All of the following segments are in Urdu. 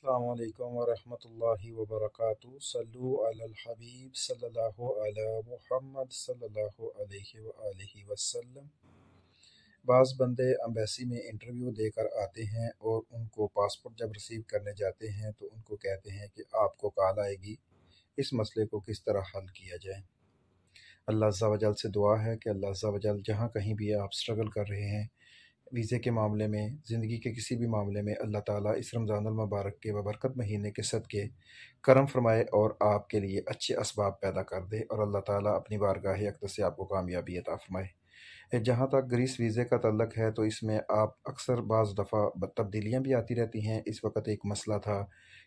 السلام علیکم ورحمۃ اللہ وبرکاتہ۔ صلو علی الحبیب صلی اللہ علی محمد صلی اللہ علیہ وآلہ وسلم۔ بعض بندے امبیسی میں انٹرویو دے کر آتے ہیں اور ان کو پاسپورٹ جب ریسیو کرنے جاتے ہیں تو ان کو کہتے ہیں کہ آپ کو کال آئے گی، اس مسئلے کو کس طرح حل کیا جائے۔ اللہ عز و جل سے دعا ہے کہ اللہ عز و جل جہاں کہیں بھی آپ سٹرگل کر رہے ہیں ویزے کے معاملے میں، زندگی کے کسی بھی معاملے میں، اللہ تعالیٰ اس رمضان المبارک کے ببرکت مہینے کے صدقے کرم فرمائے اور آپ کے لیے اچھے اسباب پیدا کر دے، اور اللہ تعالیٰ اپنی بارگاہ اقدس سے آپ کو کامیابی عطا فرمائے۔ جہاں تک گریس ویزے کا تعلق ہے تو اس میں آپ اکثر بعض دفعہ تبدیلیاں بھی آتی رہتی ہیں۔ اس وقت ایک مسئلہ تھا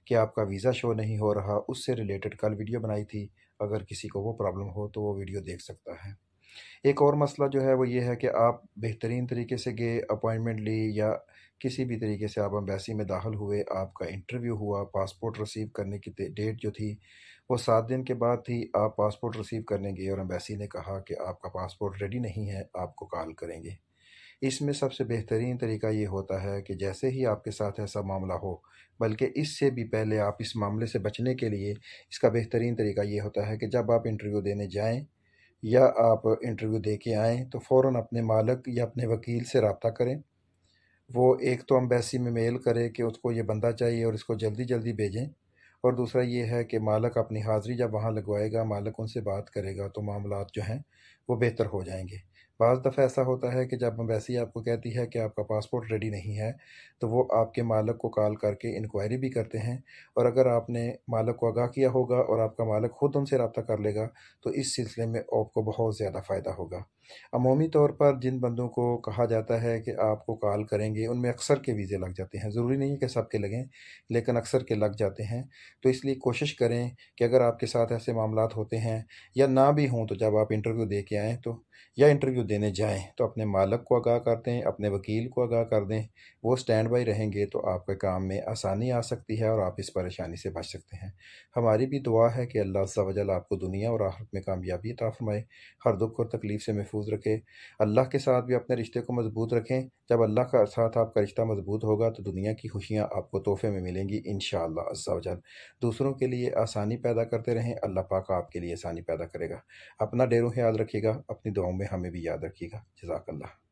کہ آپ کا ویزا شو نہیں ہو رہا، اس سے ریلیٹڈ کل ویڈیو بنائی تھی، اگر کسی کو وہ پرابلم ہو تو وہ ویڈیو دیکھ سکتا ہے۔ ایک اور مسئلہ جو ہے وہ یہ ہے کہ آپ بہترین طریقے سے گئے، اپوائنٹمنٹ لی، یا کسی بھی طریقے سے آپ امبیسی میں داخل ہوئے، آپ کا انٹرویو ہوا، پاسپورٹ ریسیو کرنے کی ڈیٹ جو تھی وہ 7 دن کے بعد تھی، آپ پاسپورٹ ریسیو کرنے گئے اور امبیسی نے کہا کہ آپ کا پاسپورٹ ریڈی نہیں ہے، آپ کو کال کریں گے۔ اس میں سب سے بہترین طریقہ یہ ہوتا ہے کہ جیسے ہی آپ کے ساتھ ایسا معاملہ ہو، بلکہ اس سے بھی پہلے آپ اس معاملے سے بچنے کے لیے اس کا بہترین طریقہ یہ ہوتا ہے کہ جب آپ انٹرویو دینے جائیں یا آپ انٹرویو دے کے آئیں تو فوراً اپنے مالک یا اپنے وکیل سے رابطہ کریں۔ وہ ایک تو امبیسی میں میل کرے کہ اس کو یہ بندہ چاہیے اور اس کو جلدی جلدی بھیجیں، اور دوسرا یہ ہے کہ مالک اپنی حاضری جب وہاں لگوائے گا، مالک ان سے بات کرے گا تو معاملات جو ہیں وہ بہتر ہو جائیں گے۔ بعض دفعہ ایسا ہوتا ہے کہ جب امبیسی آپ کو کہتی ہے کہ آپ کا پاسپورٹ ریڈی نہیں ہے تو وہ آپ کے مالک کو کال کر کے انکوائری بھی کرتے ہیں، اور اگر آپ نے مالک کو آگاہ کیا ہوگا اور آپ کا مالک خود ان سے رابطہ کر لے گا تو اس سلسلے میں آپ کو بہت زیادہ فائدہ ہوگا۔ عمومی طور پر جن بندوں کو کہا جاتا ہے کہ آپ کو کال کریں گے ان میں اکثر کے ویزے لگ جاتے ہیں، ضروری نہیں ہے کہ سب کے لگیں لیکن اکثر کے لگ جاتے ہیں۔ تو اس لیے کوشش کریں کہ اگر آپ کے ساتھ ایسے معاملات ہوتے ہیں یا نہ بھی ہوں تو جب آپ انٹرویو دے کے آئیں تو یا انٹرویو دینے جائیں تو اپنے مالک کو آگاہ کر دیں، اپنے وکیل کو آگاہ کر دیں، وہ سٹینڈ بائی رہیں گے تو آپ کے کام میں آسانی آ سکتی ہے اور آپ اس پریشانی سے بچ سکتے ہیں۔ ہماری بھی دعا ہے کہ اللہ عز و جل آپ کو دنیا اور آخرت میں کامیابی عطا فرمائے، ہر دکھ اور تکلیف سے محفوظ رکھے۔ اللہ کے ساتھ بھی اپنے رشتے کو مضبوط رکھیں، جب اللہ کا ساتھ آپ کا رشتہ مضبوط ہوگا تو دنیا کی خوشیاں آپ کو تحفے میں ملیں گی انشاءاللہ عز و جل۔ دوسروں کے لیے آسانی پیدا کرتے رہیں، اللہ پاک آپ کے لیے آسانی پیدا کرے گا۔ اپنا ڈیر و خیال رکھیے گا، اپنی دعاؤں میں ہمیں بھی یاد رکھیے گا۔ جزاک اللہ۔